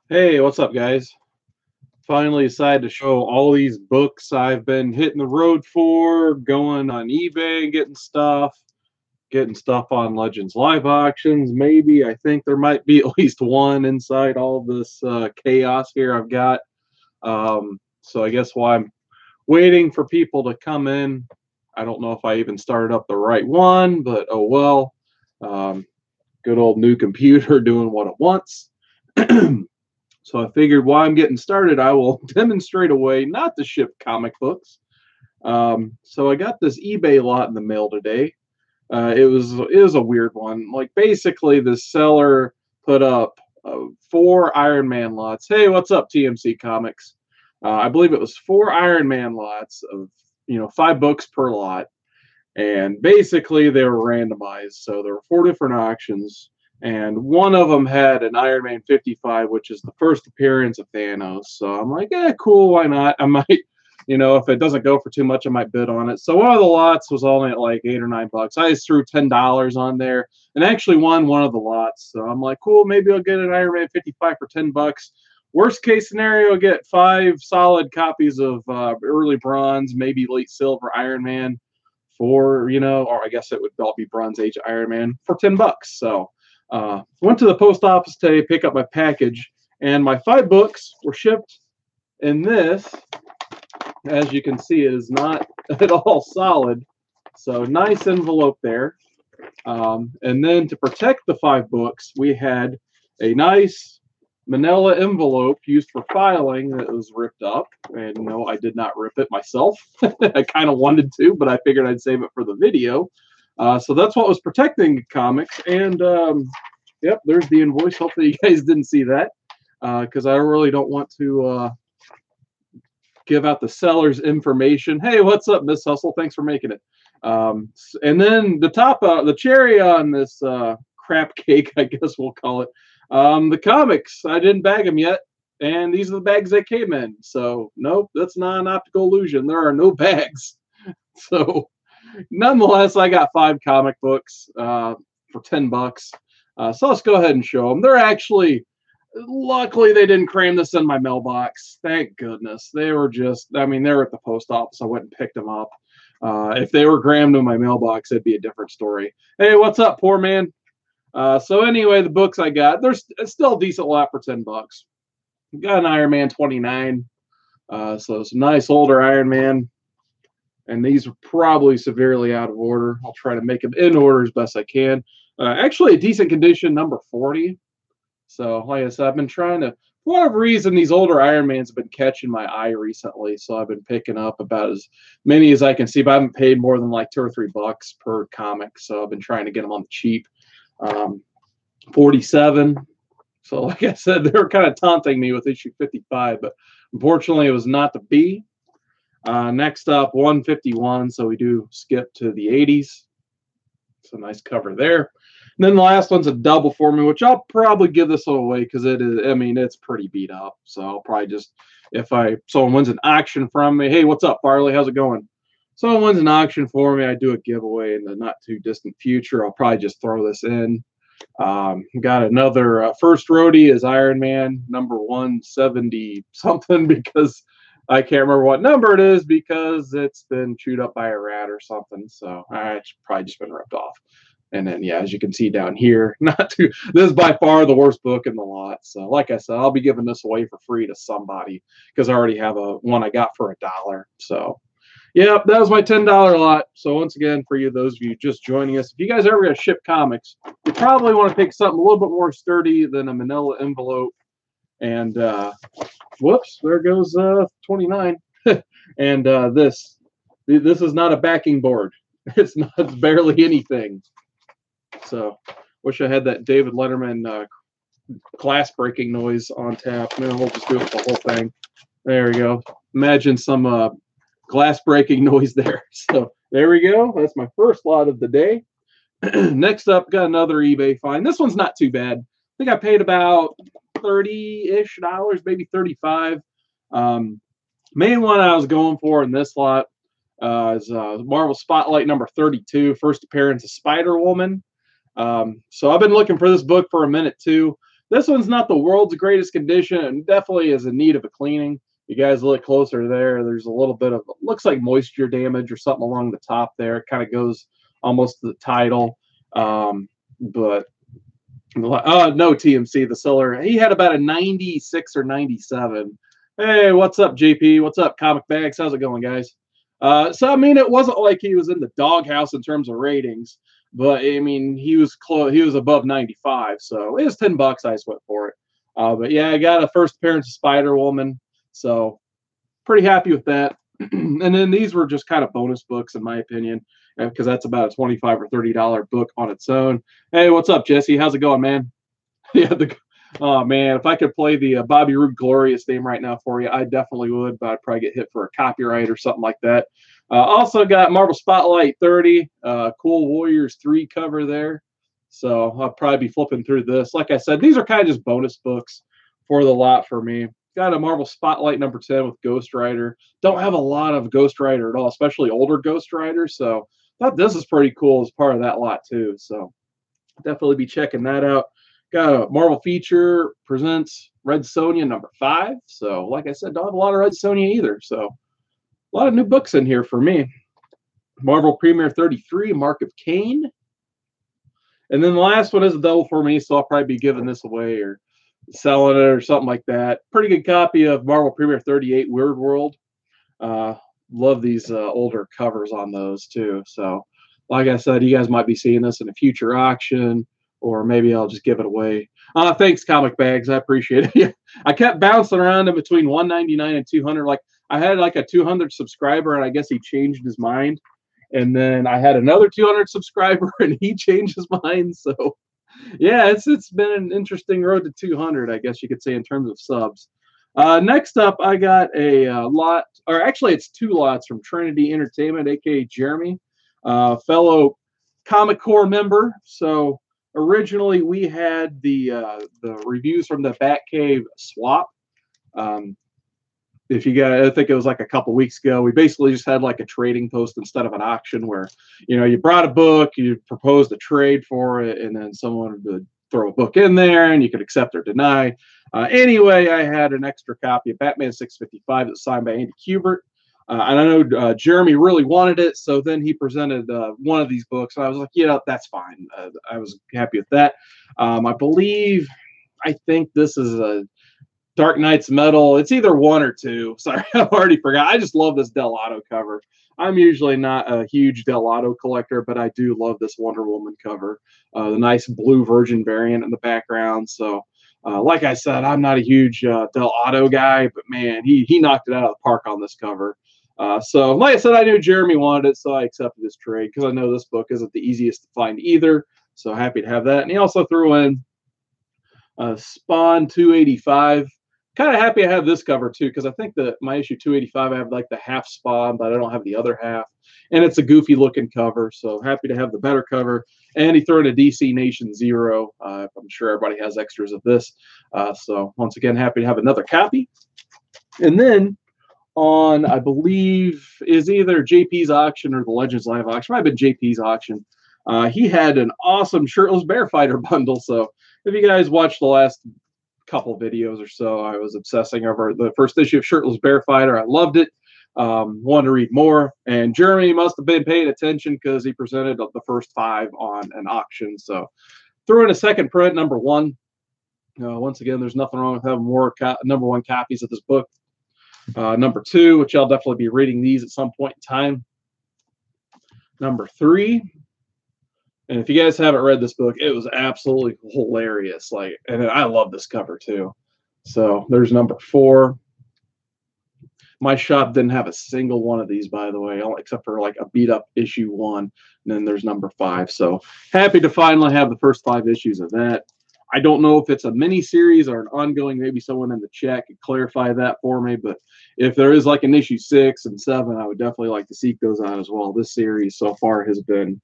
Hey, what's up, guys? Finally decided to show all these books I've been hitting the road for, going on eBay and getting stuff on Legends Live auctions. Maybe I think there might be at least one inside all this chaos here I've got. So I guess while I'm waiting for people to come in, I don't know if I even started up the right one, but oh well. Um, Good old new computer doing what it wants. So I figured while I'm getting started, I will demonstrate a way not to ship comic books. So I got this eBay lot in the mail today. It was a weird one. Like basically, the seller put up four Iron Man lots. Hey, what's up, TMC Comics? I believe it was four Iron Man lots of 5 books per lot, and basically they were randomized. So there were four different auctions, and one of them had an Iron Man 55, which is the first appearance of Thanos. So I'm like, yeah, cool, why not? I might, if it doesn't go for too much, I might bid on it. So one of the lots was only at like $8 or $9. I just threw $10 on there and actually won one of the lots. So I'm like, cool, maybe I'll get an Iron Man 55 for $10. Worst case scenario, get 5 solid copies of early bronze, maybe late silver Iron Man for, or I guess it would all be Bronze Age Iron Man for $10. So went to the post office today, pick up my package, and my 5 books were shipped in this. As you can see, it is not at all solid. So nice envelope there. And then to protect the 5 books, we had a nice manila envelope used for filing that was ripped up. And no, I did not rip it myself. I kind of wanted to, but I figured I'd save it for the video. So that's what was protecting the comics. And yep, there's the invoice. Hopefully you guys didn't see that, because I really don't want to give out the seller's information. Hey, what's up, Miss Hustle? Thanks for making it. And then the cherry on this crap cake, I guess we'll call it. The comics, I didn't bag them yet, and these are the bags they came in. So nope, that's not an optical illusion. There are no bags. So nonetheless, I got 5 comic books for $10. So let's go ahead and show them. They're actually, luckily, they didn't cram this in my mailbox. Thank goodness. They were they're at the post office. I went and picked them up. If they were crammed in my mailbox, it'd be a different story. Hey, what's up, poor man? So anyway, the books I got, there's still a decent lot for $10. Got an Iron Man 29. So it's a nice older Iron Man. And these are probably severely out of order. I'll try to make them in order as best I can. Actually, a decent condition, number 40. So, like I said, I've been trying to, for whatever reason, these older Iron Mans have been catching my eye recently. So I've been picking up about as many as I can see, but I haven't paid more than like $2 or $3 per comic. So I've been trying to get them on the cheap. 47. So, like I said, they were kind of taunting me with issue 55, but unfortunately, it was not to be. Next up, 151. So we do skip to the 80s. It's a nice cover there. And then the last one's a double for me, which I'll probably give this one away because it is, it's pretty beat up. So I'll probably just, if someone wins an auction from me, hey, what's up, Farley? How's it going? Someone wins an auction for me, I do a giveaway in the not too distant future. I'll probably just throw this in. Got another first roadie is Iron Man number 170 something, because I can't remember what number it is because it's been chewed up by a rat or something. So it's probably just been ripped off. And then, yeah, as you can see down here, this is by far the worst book in the lot. So, like I said, I'll be giving this away for free to somebody because I already have one I got for $1. So, yeah, that was my $10 lot. So, once again, for those of you just joining us, if you guys ever going to ship comics, you probably want to pick something a little bit more sturdy than a manila envelope. And whoops, there goes 29. And this is not a backing board. It's barely anything. So wish I had that David Letterman glass breaking noise on tap. No, we'll just do it the whole thing. There we go. Imagine some glass breaking noise there. So there we go. That's my first lot of the day. Next up, got another eBay find. This one's not too bad. I think I paid about $30-ish, maybe 35. Main one I was going for in this lot is Marvel Spotlight number 32, first appearance of Spider-Woman. So I've been looking for this book for a minute too. This one's not the world's greatest condition and definitely is in need of a cleaning. You guys look closer there. There's a little bit of, looks like moisture damage or something along the top there. It kind of goes almost to the title. But no, TMC, the seller, he had about a 96 or 97. Hey, what's up, JP? What's up, Comic Bags? How's it going, guys? So, I mean, it wasn't like he was in the doghouse in terms of ratings, but I mean, he was close. He was above 95, so it was $10. I just went for it. But yeah, I got a first appearance of Spider-Woman, so pretty happy with that. And then these were just kind of bonus books, in my opinion, because that's about a $25 or $30 book on its own. Hey, what's up, Jesse? How's it going, man? Yeah, oh man, if I could play the Bobby Roode Glorious theme right now for you, I definitely would, but I'd probably get hit for a copyright or something like that. Also got Marvel Spotlight 30, Cool Warriors 3 cover there. So I'll probably be flipping through this. Like I said, these are kind of just bonus books for the lot for me. Got a Marvel Spotlight number 10 with Ghost Rider. Don't have a lot of Ghost Rider at all, especially older Ghost Rider. So I thought this is pretty cool as part of that lot too. So definitely be checking that out. Got a Marvel Feature Presents Red Sonja number 5. So, like I said, don't have a lot of Red Sonja either. So, a lot of new books in here for me. Marvel Premiere 33, Mark of Cain. And then the last one is a double for me, so I'll probably be giving this away or selling it or something like that. Pretty good copy of Marvel Premiere 38, Weird World. Love these older covers on those too. So, like I said, you guys might be seeing this in a future auction, or maybe I'll just give it away. Thanks, Comic Bags. I appreciate it. I kept bouncing around in between 199 and 200. Like I had like a 200 subscriber, and I guess he changed his mind. And then I had another 200 subscriber, and he changed his mind. So, yeah, it's been an interesting road to 200, I guess you could say, in terms of subs. Next up, I got a lot, or actually, it's 2 lots from Trinity Entertainment, aka Jeremy, fellow Comic Core member. So originally, we had the reviews from the Batcave swap. If you guys, I think it was like a couple weeks ago, we basically just had like a trading post instead of an auction where, you brought a book, you proposed a trade for it, and then someone would throw a book in there and you could accept or deny. Anyway, I had an extra copy of Batman 655 that's signed by Andy Kubert. And I know Jeremy really wanted it, so then he presented one of these books. And I was like, that's fine. I was happy with that. I think this is a Dark Knight's Metal. It's either 1 or 2. Sorry, I've already forgot. I just love this Dell'Otto cover. I'm usually not a huge Dell'Otto collector, but I do love this Wonder Woman cover. The nice blue Virgin variant in the background. So, like I said, I'm not a huge Dell'Otto guy, but man, he knocked it out of the park on this cover. So, like I said, I knew Jeremy wanted it, so I accepted his trade because I know this book isn't the easiest to find either. So happy to have that. And he also threw in Spawn 285. Kind of happy I have this cover too, because I think that my issue 285, I have like the half Spawn, but I don't have the other half. And it's a goofy looking cover, so happy to have the better cover. And he threw in a DC Nation Zero. I'm sure everybody has extras of this. So once again, happy to have another copy. And then on, I believe, is either JP's auction or the Legends Live auction. Might have been JP's auction. He had an awesome Shirtless Bear Fighter bundle. So if you guys watched the last couple videos or so, I was obsessing over the first issue of Shirtless Bear Fighter. I loved it. Wanted to read more. And Jeremy must have been paying attention because he presented the first 5 on an auction. So threw in a second print, number 1. Once again, there's nothing wrong with having more number 1 copies of this book. Number 2, which I'll definitely be reading these at some point in time. Number 3. And if you guys haven't read this book, it was absolutely hilarious. And I love this cover too. So there's number 4. My shop didn't have a single one of these, by the way, except for like a beat up issue 1. And then there's number 5. So happy to finally have the first 5 issues of that. I don't know if it's a mini series or an ongoing. Maybe someone in the chat could clarify that for me. But if there is like an issue 6 and 7, I would definitely like to seek those out as well. This series so far has been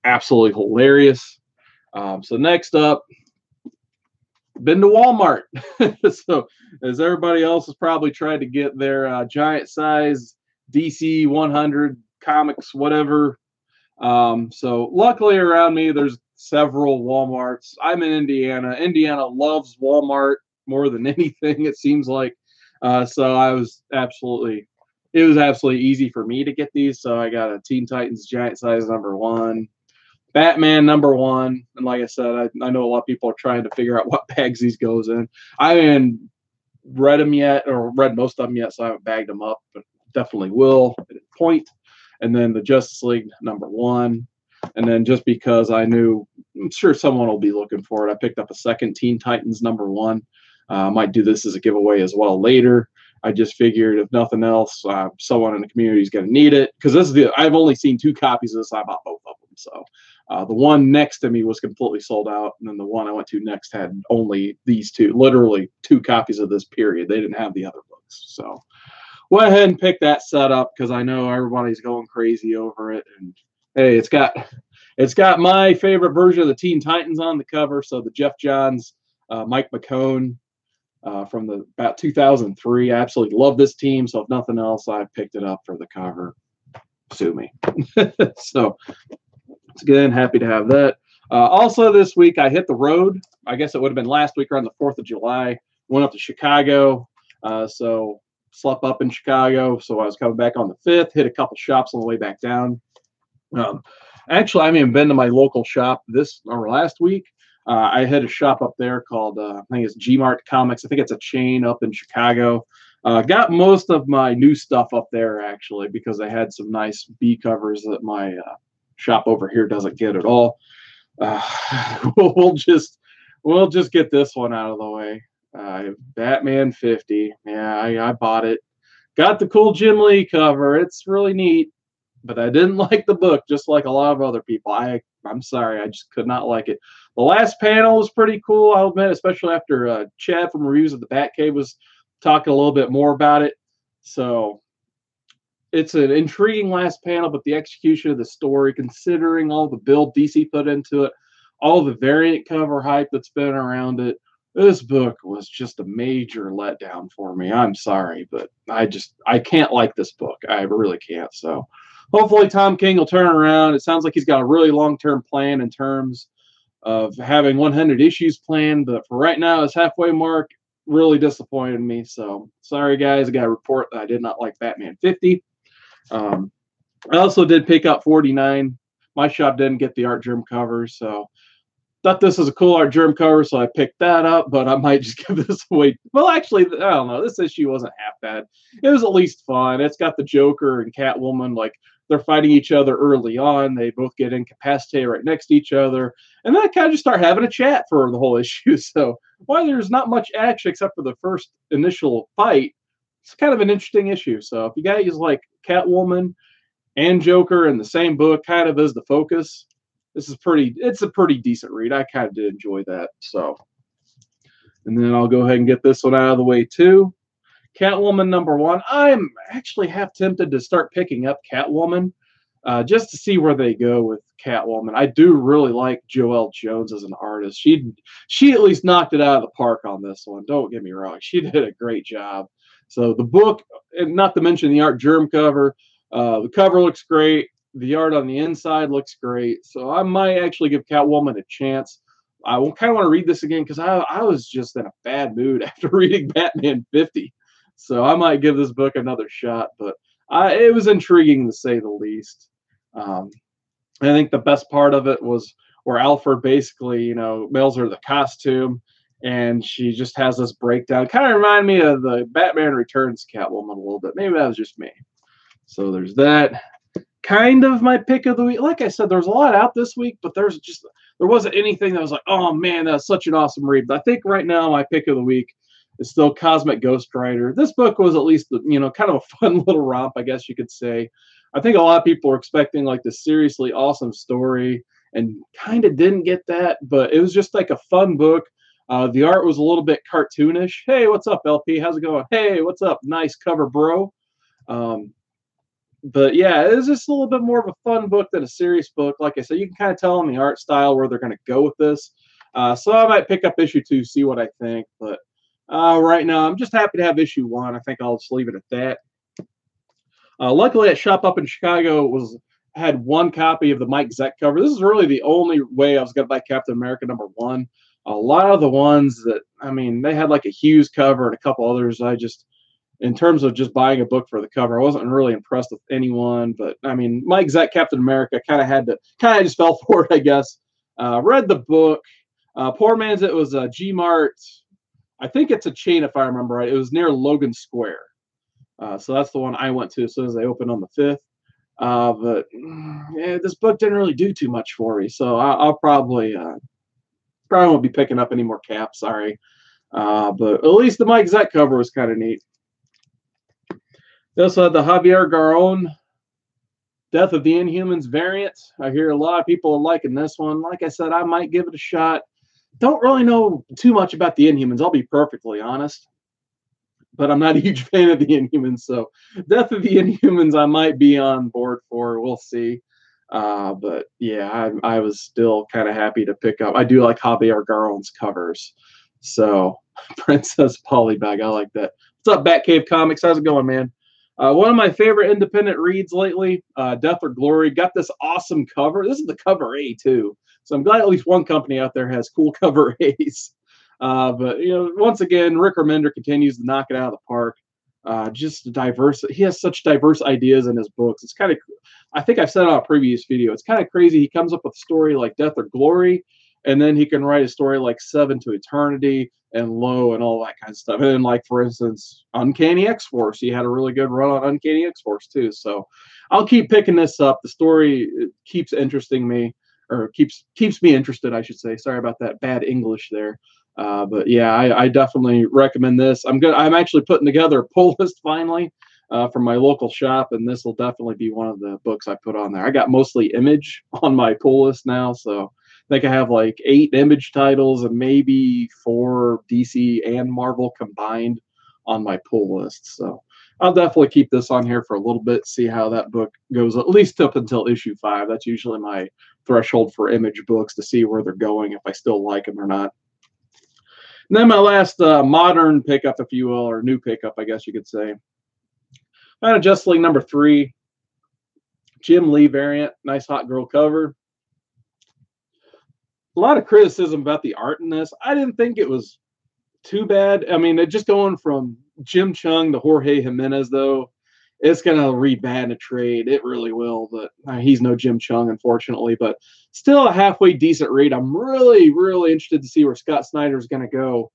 absolutely hilarious. So next up, been to Walmart. So as everybody else has probably tried to get their giant size DC 100 comics, whatever. So luckily around me, there's several Walmarts. I'm in Indiana. Indiana loves Walmart more than anything, it seems like. So it was absolutely easy for me to get these. So I got a Teen Titans Giant Size #1, Batman #1, and like I said, I know a lot of people are trying to figure out what bags these goes in. I haven't read them yet, or read most of them yet, so I haven't bagged them up, but definitely will at a point. And then the Justice League #1. And then just because I'm sure someone will be looking for it, I picked up a second Teen Titans #1. Might do this as a giveaway as well later. I just figured if nothing else, someone in the community is going to need it, because I've only seen 2 copies of this. I bought both of them. So the one next to me was completely sold out, and then the one I went to next had only these 2, literally 2 copies of this period. They didn't have the other books. So went ahead and picked that set up because I know everybody's going crazy over it. And hey, it's got my favorite version of the Teen Titans on the cover. So the Jeff Johns, Mike McKone, from about 2003. I absolutely love this team. So if nothing else, I picked it up for the cover. Sue me. So it's good. Happy to have that. Also this week I hit the road. I guess it would have been last week around the 4th of July. Went up to Chicago. So slept up in Chicago. So I was coming back on the 5th. Hit a couple shops on the way back down. Actually, I haven't even been to my local shop this or last week. I had a shop up there called, I think it's G-Mart Comics. I think it's a chain up in Chicago. Got most of my new stuff up there, actually, because they had some nice B covers that my shop over here doesn't get at all. We'll just get this one out of the way. Batman 50. Yeah, I bought it. Got the cool Jim Lee cover. It's really neat. But I didn't like the book, just like a lot of other people. I'm sorry, I just could not like it. The last panel was pretty cool, I'll admit, especially after Chad from Reviews of the Batcave was talking a little bit more about it. So it's an intriguing last panel, but the execution of the story, considering all the build DC put into it, all the variant cover hype that's been around it, this book was just a major letdown for me. I'm sorry, but I can't like this book. I really can't. So hopefully Tom King will turn around. It sounds like he's got a really long-term plan in terms of having 100 issues planned, but for right now, his halfway mark really disappointed me. So sorry, guys. I got to report that I did not like Batman 50. I also did pick up 49. My shop didn't get the Art Germ cover, so thought this was a cool Art Germ cover, so I picked that up, but I might just give this away. Well, actually, I don't know. This issue wasn't half bad. It was at least fun. It's got the Joker and Catwoman, like, they're fighting each other early on. They both get incapacitated right next to each other. And then I kind of just start having a chat for the whole issue. So while there's not much action except for the first initial fight, it's kind of an interesting issue. So if you guys like Catwoman and Joker in the same book, kind of as the focus, it's a pretty decent read. I kind of did enjoy that. So, and then I'll go ahead and get this one out of the way too. Catwoman #1. I'm actually half tempted to start picking up Catwoman just to see where they go with Catwoman. I do really like Joelle Jones as an artist. She at least knocked it out of the park on this one. Don't get me wrong. She did a great job. So the book, and not to mention the Art Germ cover, the cover looks great. The art on the inside looks great. So I might actually give Catwoman a chance. I kind of want to read this again because I was just in a bad mood after reading Batman 50. So I might give this book another shot, but it was intriguing to say the least. I think the best part of it was where Alfred basically, mails her the costume, and she just has this breakdown. Kind of reminded me of the Batman Returns Catwoman a little bit. Maybe that was just me. So there's that. Kind of my pick of the week. Like I said, there's a lot out this week, but there wasn't anything that was like, oh man, that's such an awesome read. But I think right now my pick of the week is still Cosmic Ghost Rider. This book was at least, kind of a fun little romp, I guess you could say. I think a lot of people were expecting like this seriously awesome story and kind of didn't get that, but it was just like a fun book. The art was a little bit cartoonish. Hey, what's up, LP? How's it going? Hey, what's up? Nice cover, bro. But yeah, it was just a little bit more of a fun book than a serious book. Like I said, you can kind of tell in the art style where they're going to go with this. So I might pick up issue 2, see what I think. But right now, I'm just happy to have issue 1. I think I'll just leave it at that. Luckily, at shop up in Chicago, it was had one copy of the Mike Zeck cover. This is really the only way I was going to buy Captain America #1. A lot of the ones that, I mean, they had like a Hughes cover and a couple others. I just, in terms of just buying a book for the cover, I wasn't really impressed with anyone. But I mean, Mike Zeck Captain America kind of just fell for it, I guess. Read the book. Poor Man's, it was a G Mart. I think it's a chain if I remember right. It was near Logan Square. So that's the one I went to as soon as they opened on the 5th. But yeah, this book didn't really do too much for me. So I'll probably won't be picking up any more Caps. Sorry. But at least the Mike Zeck cover was kind of neat. They also had the Javier Garron Death of the Inhumans variant. I hear a lot of people are liking this one. Like I said, I might give it a shot. Don't really know too much about the Inhumans, I'll be perfectly honest. But I'm not a huge fan of the Inhumans, so Death of the Inhumans I might be on board for. We'll see. But yeah, I was still kind of happy to pick up. I do like Javier Garron's covers. So Princess Polybag, I like that. What's up, Batcave Comics? How's it going, man? One of my favorite independent reads lately, Death or Glory, got this awesome cover. This is the cover A too. So I'm glad at least one company out there has cool cover A's. But, you know, once again, Rick Remender continues to knock it out of the park. Just diverse. He has such diverse ideas in his books. It's kind of, I think I've said on a previous video, it's kind of crazy. He comes up with a story like Death or Glory, and then he can write a story like Seven to Eternity and Low and all that kind of stuff. And then, like, for instance, Uncanny X-Force. He had a really good run on Uncanny X-Force too. So I'll keep picking this up. The story keeps interesting me, or keeps me interested, I should say. Sorry about that bad English there. But yeah, I definitely recommend this. I'm actually putting together a pull list finally from my local shop, and this will definitely be one of the books I put on there. I got mostly Image on my pull list now, so I think I have like 8 Image titles and maybe 4 DC and Marvel combined on my pull list. So I'll definitely keep this on here for a little bit, see how that book goes, at least up until issue 5. That's usually my threshold for Image books, to see where they're going, if I still like them or not. And then my last modern pickup, if you will, or new pickup, I guess you could say. I had a Justice League #3, Jim Lee variant, nice hot girl cover. A lot of criticism about the art in this. I didn't think it was too bad. I mean, just going from Jim Chung to Jorge Jimenez, though, it's going to read bad in a trade. It really will, but he's no Jim Chung, unfortunately. But still a halfway decent read. I'm really, really interested to see where Scott Snyder is going to go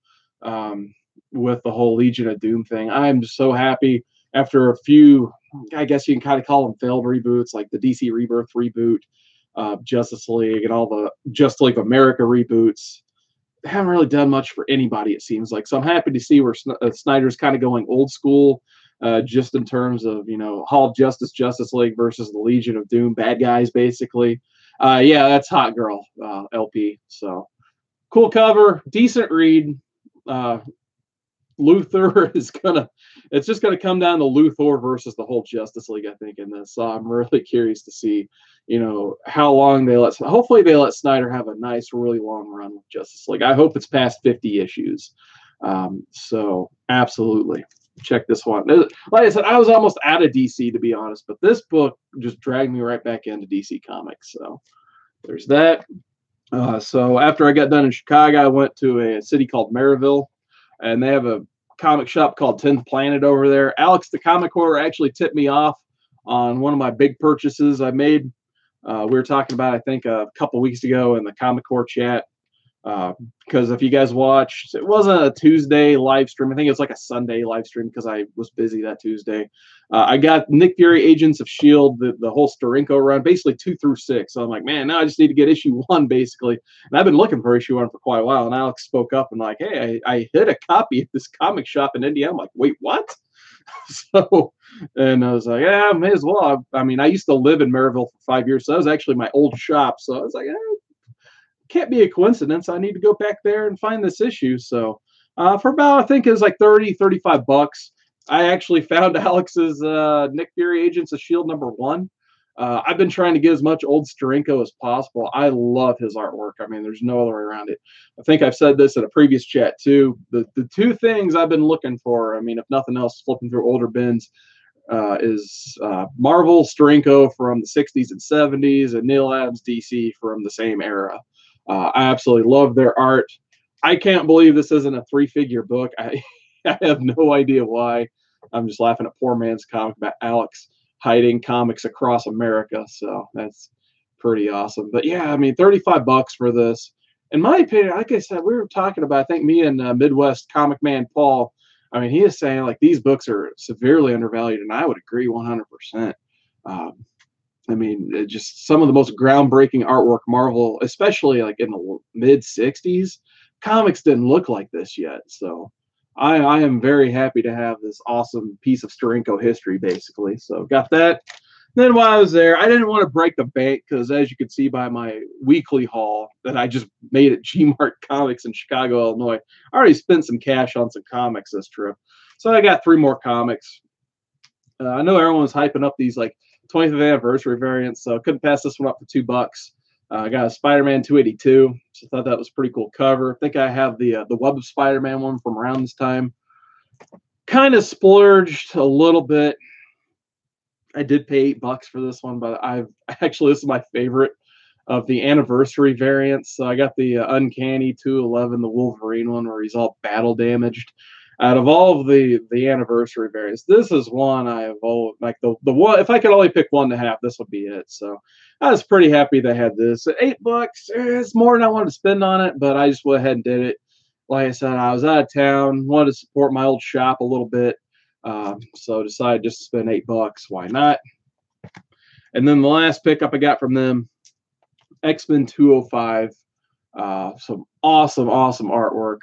with the whole Legion of Doom thing. I'm so happy after a few, I guess you can kind of call them failed reboots, like the DC Rebirth reboot, Justice League, and all the Justice League of America reboots. They haven't really done much for anybody, it seems like. So I'm happy to see where Snyder's kind of going old school. Just in terms of, you know, Hall of Justice, Justice League versus the Legion of Doom, bad guys, basically. Yeah, that's Hot Girl LP. So cool cover, decent read. Luthor it's just gonna come down to Luthor versus the whole Justice League, I think, in this. So I'm really curious to see, you know, how long hopefully they let Snyder have a nice, really long run with Justice League. I hope it's past 50 issues. So absolutely. Check this one. Like I said, I was almost out of DC, to be honest, but this book just dragged me right back into DC Comics. So there's that. So after I got done in Chicago, I went to a city called Maryville, and they have a comic shop called 10th Planet over there. Alex, the comic horror, actually tipped me off on one of my big purchases I made. We were talking about, I think, a couple weeks ago in the comic horror chat. Because if you guys watched, it wasn't a Tuesday live stream. I think it was like a Sunday live stream because I was busy that Tuesday. I got Nick Fury, Agents of S.H.I.E.L.D., the whole Steranko run, basically 2 through 6. So I'm like, man, now I just need to get issue 1, basically. And I've been looking for issue 1 for quite a while. And Alex spoke up and like, hey, I hit a copy of this comic shop in Indiana. I'm like, wait, what? So, and I was like, yeah, may as well. I mean, I used to live in Maryville for 5 years. So that was actually my old shop. So I was like, can't be a coincidence. I need to go back there and find this issue. So for about, I think it was like 30, 35 bucks. I actually found Alex's Nick Fury Agents of S.H.I.E.L.D. #1. I've been trying to get as much old Steranko as possible. I love his artwork. I mean, there's no other way around it. I think I've said this in a previous chat too. The 2 things I've been looking for, I mean, if nothing else, flipping through older bins, is Marvel Steranko from the 60s and 70s, and Neil Adams DC from the same era. I absolutely love their art. I can't believe this isn't a 3-figure book. I have no idea why. I'm just laughing at poor man's comic about Alex hiding comics across America. So that's pretty awesome. But yeah, I mean, $35 for this. In my opinion, like I said, we were talking about, I think me and Midwest Comic Man Paul, I mean, he is saying like these books are severely undervalued, and I would agree 100%. I mean, just some of the most groundbreaking artwork Marvel, especially like in the mid 60s, comics didn't look like this yet. So I am very happy to have this awesome piece of Steranko history, basically. So got that. Then while I was there, I didn't want to break the bank because, as you can see by my weekly haul that I just made at G-Mart Comics in Chicago, Illinois, I already spent some cash on some comics this trip. So I got 3 more comics. I know everyone's hyping up these like 25th anniversary variants, so I couldn't pass this one up for $2. I got a Spider-Man 282, so I thought that was a pretty cool cover. I think I have the Web of Spider-Man one from around this time. Kind of splurged a little bit. I did pay $8 for this one, but this is my favorite of the anniversary variants. So I got the Uncanny 211, the Wolverine one, where he's all battle damaged. Out of all of the anniversary variants, this is one I have like the one. If I could only pick one to have, this would be it. So I was pretty happy they had this at $8. It's more than I wanted to spend on it, but I just went ahead and did it. Like I said, I was out of town, wanted to support my old shop a little bit. So decided just to spend $8. Why not? And then the last pickup I got from them, X-Men 205. Some awesome artwork.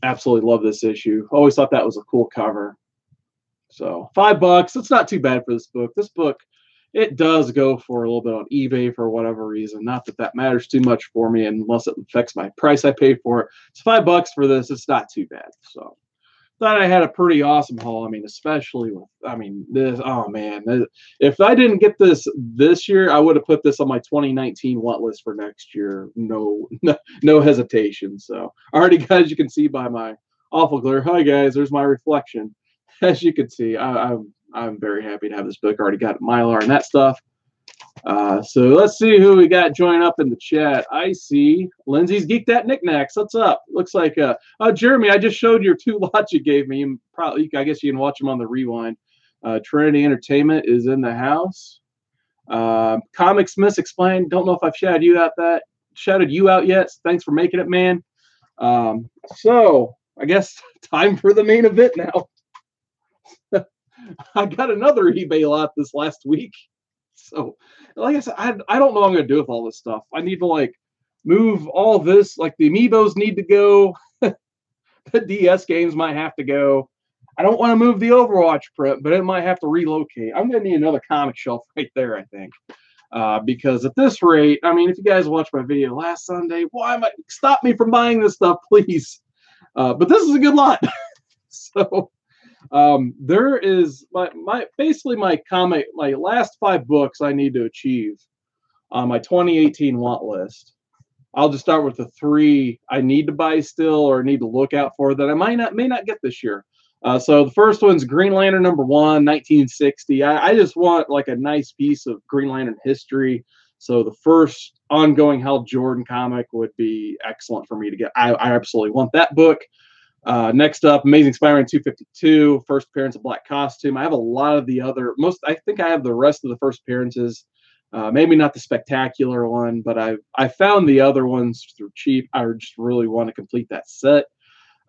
Absolutely love this issue. Always thought that was a cool cover. So $5. It's not too bad for this book. This book, it does go for a little bit on eBay for whatever reason. Not that that matters too much for me unless it affects my price I pay for it. It's $5 for this. It's not too bad. So thought I had a pretty awesome haul. I mean, especially with, I mean, this, oh man, if I didn't get this year, I would have put this on my 2019 want list for next year. No hesitation. So already, guys, you can see by my awful glare. Hi guys, there's my reflection. As you can see, I'm very happy to have this book. Already got Mylar and that stuff. So let's see who we got joining up in the chat. I see Lindsay's Geeked At Knickknacks. What's up? Looks like Jeremy, I just showed your 2 lots you gave me. I guess you can watch them on the rewind. Trinity Entertainment is in the house. Comics Miss Explained. Don't know if I've shouted you out yet. Thanks for making it, man. So I guess time for the main event now. I got another eBay lot this last week. So, like I said, I don't know what I'm going to do with all this stuff. I need to, like, move all this. Like, the Amiibos need to go. The DS games might have to go. I don't want to move the Overwatch print, but it might have to relocate. I'm going to need another comic shelf right there, I think. Because at this rate, I mean, if you guys watched my video last Sunday, stop me from buying this stuff, please. But this is a good lot. So... there is basically my last 5 books I need to achieve on my 2018 want list. I'll just start with the 3 I need to buy still or need to look out for that I may not get this year. So the first one's Green Lantern #1, 1960. I just want like a nice piece of Green Lantern history. So the first ongoing Hal Jordan comic would be excellent for me to get. I absolutely want that book. Next up, Amazing Spider-Man 252, first appearance of Black Costume. I have a lot of the other, I think I have the rest of the first appearances. Maybe not the spectacular one, but I found the other ones through cheap. I just really want to complete that set.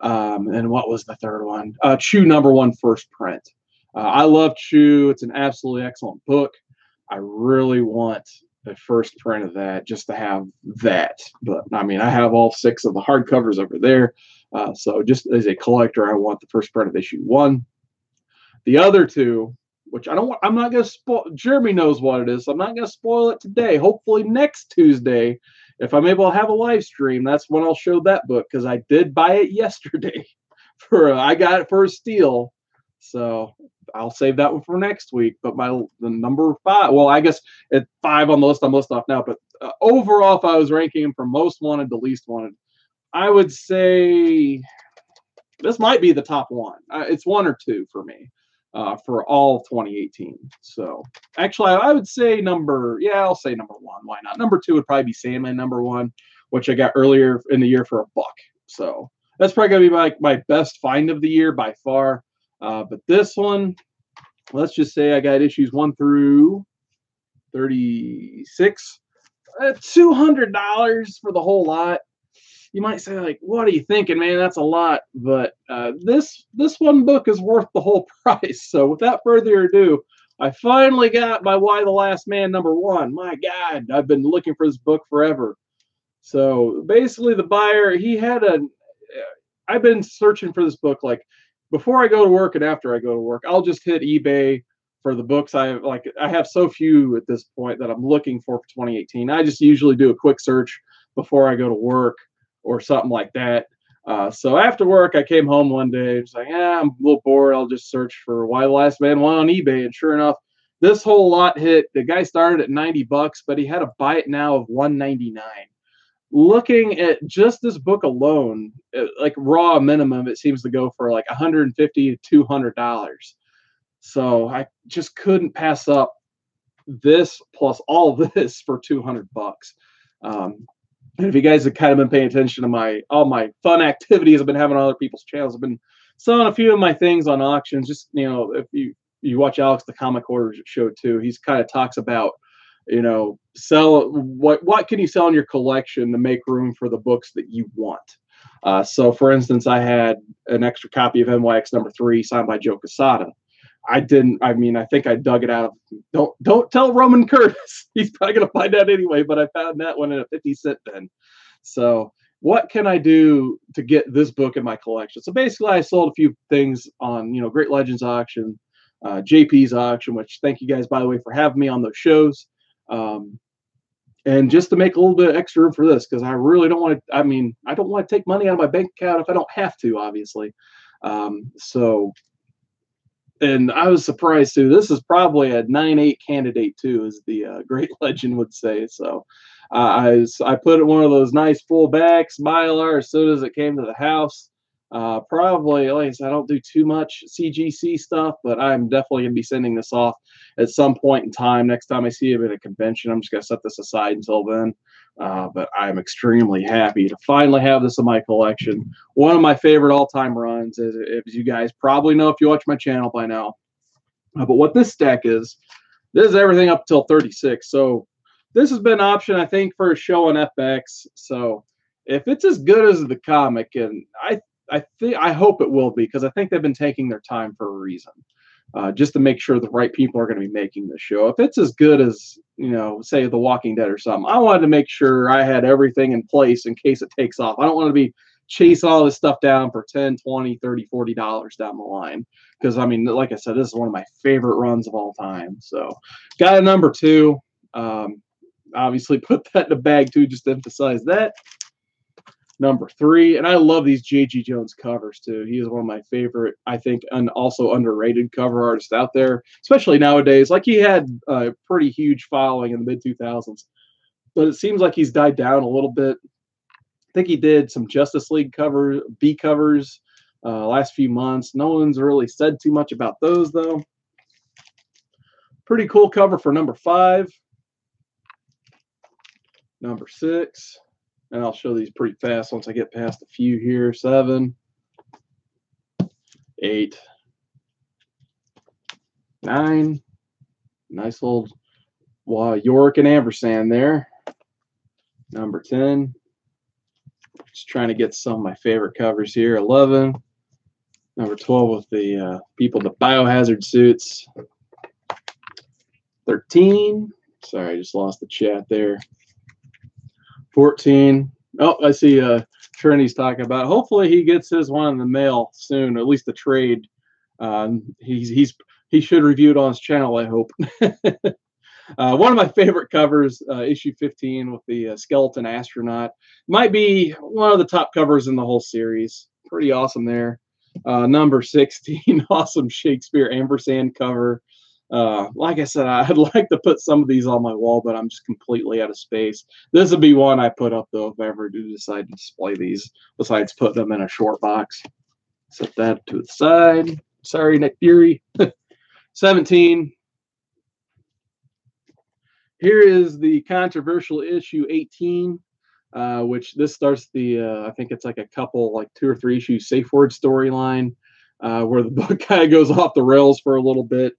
And what was the third one? Chew #1 first print. I love Chew. It's an absolutely excellent book. I really want a first print of that just to have that. But I mean, I have all 6 of the hardcovers over there. So just as a collector, I want the first print of issue 1. The other 2, which I'm not going to spoil. Jeremy knows what it is, so I'm not going to spoil it today. Hopefully next Tuesday, if I'm able to have a live stream, that's when I'll show that book, because I did buy it yesterday. I got it for a steal. So I'll save that one for next week. But the number 5, well, I guess at 5 on the list, I'm listed off now. But overall, if I was ranking them from most wanted to least wanted, I would say this might be the top 1. It's 1 or 2 for me. for all of 2018. So actually, I would say I'll say number one. Why not? Number two would probably be Sandman number one, which I got earlier in the year for $1. So that's probably going to be my best find of the year by far. But this one, let's just say I got issues 1 through 36. $200 for the whole lot. You might say, like, what are you thinking, man? That's a lot. But this one book is worth the whole price. So without further ado, I finally got my Y the Last Man number one. My God, I've been looking for this book forever. So basically, the buyer, I've been searching for this book, like, before I go to work and after I go to work. I'll just hit eBay for the books. I have so few at this point that I'm looking for 2018. I just usually do a quick search before I go to work or something like that. So after work, I came home one day. It's like, I'm a little bored. I'll just search for Y the Last Man 1 on eBay. And sure enough, this whole lot hit. The guy started at $90, but he had a buy it now of $199. Looking at just this book alone, like raw minimum, it seems to go for like $150 to $200. So I just couldn't pass up this plus all this for $200. And if you guys have kind of been paying attention to all my fun activities I've been having on other people's channels, I've been selling a few of my things on auctions. Just, if you watch Alex the Comic Hoarder show too, he's kind of talks about, sell what can you sell in your collection to make room for the books that you want. So for instance, I had an extra copy of NYX number 3 signed by Joe Quesada. I think I dug it out of, don't tell Roman Curtis. He's probably going to find out anyway, but I found that one in a 50-cent bin. So what can I do to get this book in my collection? So basically I sold a few things on, Great Legends auction, JP's auction, which thank you guys, by the way, for having me on those shows. And just to make a little bit of extra room for this, because I really don't want to, I don't want to take money out of my bank account if I don't have to, obviously. And I was surprised too. This is probably a 9/8 candidate too, as the Great Legend would say. So I put it in one of those nice full backs, Mylar, as soon as it came to the house. Probably, like I said, I don't do too much CGC stuff, but I'm definitely going to be sending this off at some point in time. Next time I see it at a convention, I'm just going to set this aside until then. But I'm extremely happy to finally have this in my collection. One of my favorite all-time runs, as you guys probably know if you watch my channel by now. But what this stack is, this is everything up till 36. So this has been an option, I think, for a show on FX. So if it's as good as the comic, and I hope it will be, because I think they've been taking their time for a reason, just to make sure the right people are going to be making the show. If it's as good as, say The Walking Dead or something, I wanted to make sure I had everything in place in case it takes off. I don't want to be chasing all this stuff down for $10, $20, $30, $40 down the line, because like I said, this is one of my favorite runs of all time. So got a number 2. Obviously put that in the bag too, just to emphasize that. Number 3, and I love these J.G. Jones covers too. He is one of my favorite, I think, and also underrated cover artists out there, especially nowadays. Like, he had a pretty huge following in the mid-2000s, but it seems like he's died down a little bit. I think he did some Justice League B covers last few months. No one's really said too much about those though. Pretty cool cover for number 5. Number 6. And I'll show these pretty fast once I get past a few here. 7, 8, 9. Nice little Yorick and Ampersand there. Number 10. Just trying to get some of my favorite covers here. 11. Number 12 with the people in the biohazard suits. 13. Sorry, I just lost the chat there. 14. Oh, I see Trinity's talking about. Hopefully he gets his one in the mail soon, at least the trade. He should review it on his channel, I hope. One of my favorite covers, issue 15 with the skeleton astronaut. Might be one of the top covers in the whole series. Pretty awesome there. Number 16, awesome Shakespeare Ampersand cover. Like I said, I'd like to put some of these on my wall, but I'm just completely out of space. This would be one I put up, though, if I ever do decide to display these, besides putting them in a short box. Set that to the side. Sorry, Nick Fury. 17. Here is the controversial issue 18, which this starts the, I think it's like a couple, like 2 or 3 issues safe word storyline, where the book kind of goes off the rails for a little bit,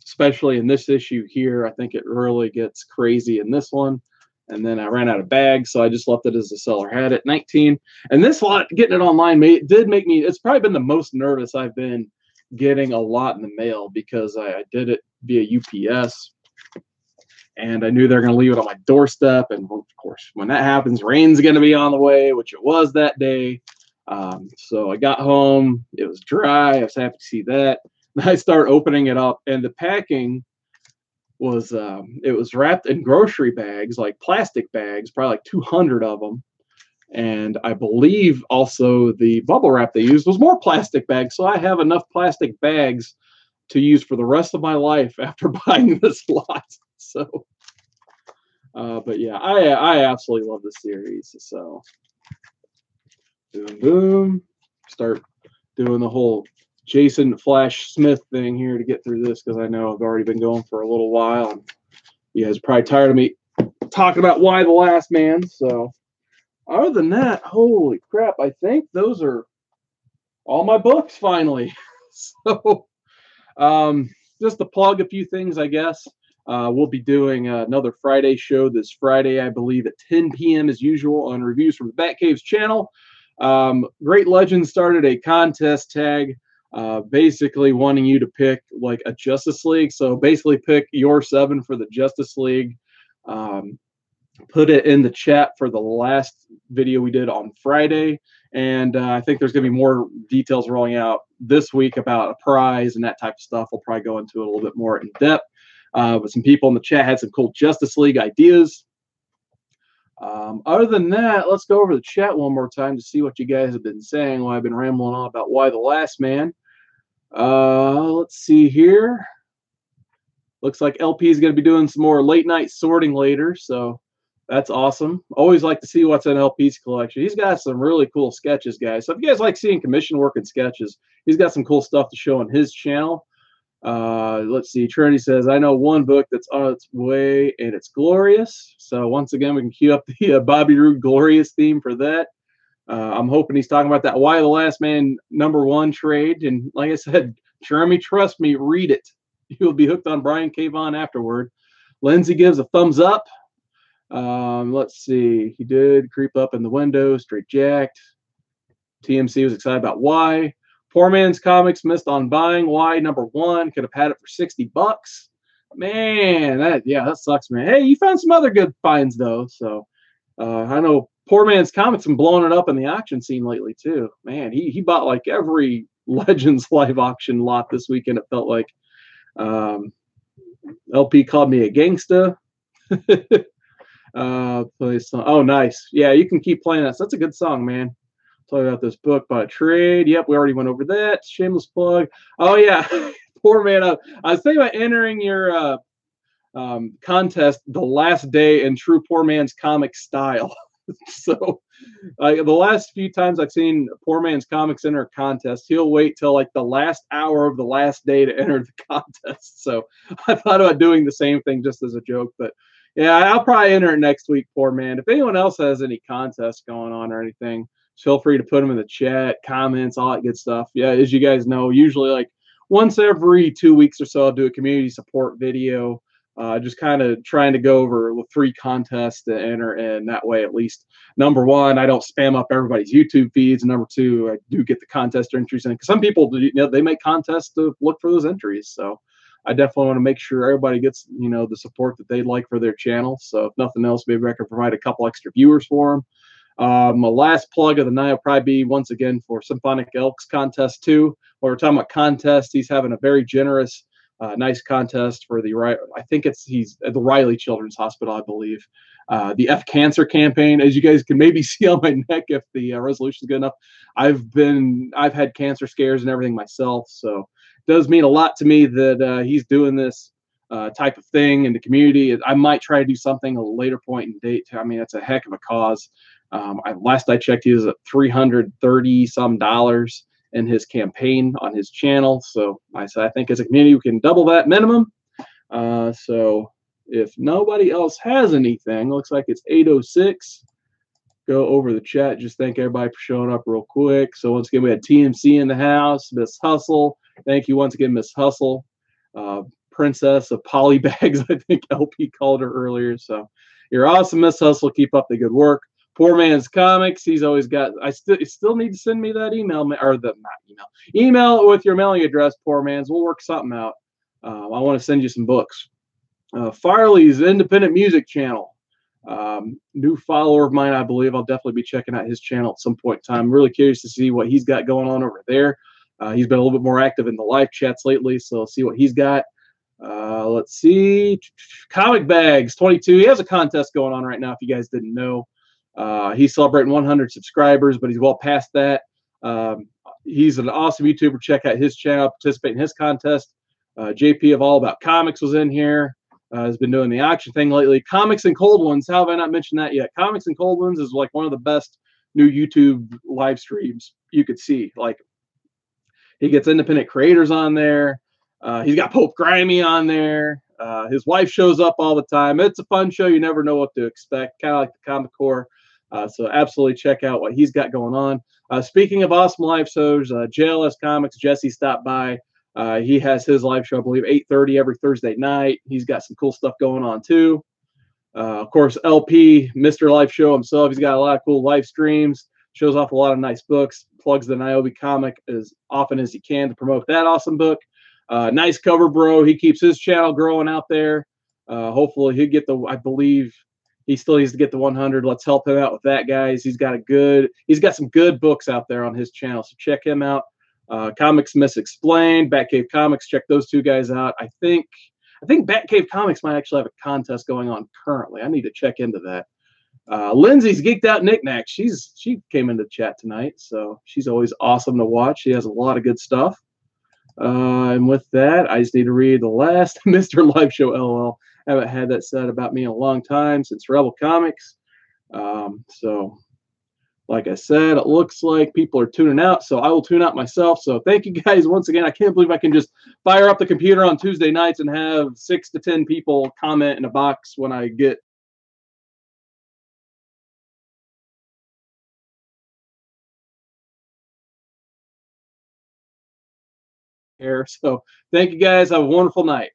especially in this issue here. I think it really gets crazy in this one. And then I ran out of bags, so I just left it as the seller had it. 19. And this lot, getting it online, did make me, it's probably been the most nervous I've been getting a lot in the mail, because I did it via UPS. And I knew they're going to leave it on my doorstep. And of course, when that happens, rain's going to be on the way, which it was that day. So I got home. It was dry. I was happy to see that. I started opening it up, and the packing was, it was wrapped in grocery bags, like plastic bags, probably like 200 of them. And I believe also the bubble wrap they used was more plastic bags. So I have enough plastic bags to use for the rest of my life after buying this lot. So, but yeah, I absolutely love this series. So, boom, boom. Start doing the whole Jason Flash Smith thing here to get through this, because I know I've already been going for a little while. And you guys are probably tired of me talking about Y the Last Man. So, other than that, holy crap, I think those are all my books finally. So, just to plug a few things, I guess. We'll be doing another Friday show this Friday, I believe, at 10 p.m. as usual on Reviews from the Batcaves channel. Great Legends started a contest tag, basically wanting you to pick like a Justice League. So basically pick your 7 for the Justice League. Put it in the chat for the last video we did on Friday. And I think there's going to be more details rolling out this week about a prize and that type of stuff. We'll probably go into it a little bit more in depth. But some people in the chat had some cool Justice League ideas. Other than that, let's go over the chat one more time to see what you guys have been saying while I've been rambling on about Y the Last Man. Let's see here. Looks like LP is going to be doing some more late night sorting later, so that's awesome. Always like to see what's in LP's collection. He's got some really cool sketches, guys. So if you guys like seeing commission work and sketches, he's got some cool stuff to show on his channel. Let's see. Trinity says, I know one book that's on its way, and it's Glorious. So once again, we can cue up the Bobby Roode Glorious theme for that. I'm hoping he's talking about that Y the Last Man #1 trade. And like I said, Jeremy, trust me, read it. You'll be hooked on Brian K. Vaughan afterward. Lindsay gives a thumbs up. Let's see. He did creep up in the window, straight jacked. TMC was excited about Y. Poor Man's Comics missed on buying Y #1. Could have had it for $60. Man, that sucks, man. Hey, you found some other good finds though. So I know Poor Man's Comics been blowing it up in the auction scene lately too. Man, he bought like every Legends live auction lot this weekend. It felt like. LP called me a gangsta. Play song. Oh, nice. Yeah, you can keep playing that. So that's a good song, man. Tell you about this book by trade. Yep, we already went over that. Shameless plug. Oh yeah, Poor Man. I was thinking about entering your contest the last day in true Poor Man's Comic style. So the last few times I've seen Poor Man's Comics enter a contest, he'll wait till like the last hour of the last day to enter the contest. So I thought about doing the same thing just as a joke, but yeah, I'll probably enter it next week, Poor Man. If anyone else has any contests going on or anything, feel free to put them in the chat, comments, all that good stuff. Yeah, as you guys know, usually like once every 2 weeks or so, I'll do a community support video. Just kind of trying to go over 3 contests to enter, and that way, at least #1, I don't spam up everybody's YouTube feeds, and #2, I do get the contest entries in. Because some people, they make contests to look for those entries, so I definitely want to make sure everybody gets, the support that they'd like for their channel. So if nothing else, maybe I can provide a couple extra viewers for them. My last plug of the night will probably be once again for Symphonic Elks Contest 2. While we're talking about contests, he's having a very generous. Nice contest for he's at the Riley Children's Hospital, I believe. The F Cancer campaign, as you guys can maybe see on my neck if the resolution is good enough. I've had cancer scares and everything myself, so it does mean a lot to me that he's doing this type of thing in the community. I might try to do something at a later point in date. I mean, it's a heck of a cause. Last I checked, he was at $330 some. in his campaign on his channel. So I said, I think as a community, we can double that minimum. So if nobody else has anything, looks like it's 8:06. Go over the chat. Just thank everybody for showing up real quick. So once again, we had TMC in the house, Miss Hustle. Thank you once again, Miss Hustle. Princess of Polybags, I think LP called her earlier. So you're awesome, Miss Hustle. Keep up the good work. Poor Man's Comics. He's always got. I still need to send me that email or the not email with your mailing address. Poor Man's. We'll work something out. I want to send you some books. Farley's Independent Music Channel. New follower of mine, I believe. I'll definitely be checking out his channel at some point in time. I'm really curious to see what he's got going on over there. He's been a little bit more active in the live chats lately, so I'll see what he's got. Let's see. Comic Bags 22. He has a contest going on right now, if you guys didn't know. He's celebrating 100 subscribers, but he's well past that. He's an awesome YouTuber. Check out his channel, participate in his contest. JP of All About Comics was in here. Has been doing the auction thing lately. Comics and Cold Ones. How have I not mentioned that yet? Comics and Cold Ones is like one of the best new YouTube live streams you could see. Like, he gets independent creators on there. He's got Pope Grimy on there. His wife shows up all the time. It's a fun show. You never know what to expect. Kind of like the Comic Core. So absolutely check out what he's got going on. Speaking of awesome live shows, JLS Comics, Jesse stopped by. He has his live show, I believe, 8:30 every Thursday night. He's got some cool stuff going on too. Of course, LP, Mr. Life Show himself. He's got a lot of cool live streams. Shows off a lot of nice books. Plugs the Niobe comic as often as he can to promote that awesome book. Nice cover, bro. He keeps his channel growing out there. Hopefully he'll get the. I believe he still needs to get the 100. Let's help him out with that, guys. He's got some good books out there on his channel. So check him out. Comics Misexplained, Batcave Comics. Check those two guys out. I think Batcave Comics might actually have a contest going on currently. I need to check into that. Lindsay's Geeked Out Knickknacks. She came into the chat tonight, so she's always awesome to watch. She has a lot of good stuff. And with that, I just need to read the last Mr. Live Show LOL. I haven't had that said about me in a long time, since Rebel Comics. So like I said, it looks like people are tuning out, so I will tune out myself. So thank you guys once again. I can't believe I can just fire up the computer on Tuesday nights and have 6 to 10 people comment in a box when I get here. So thank you guys. Have a wonderful night.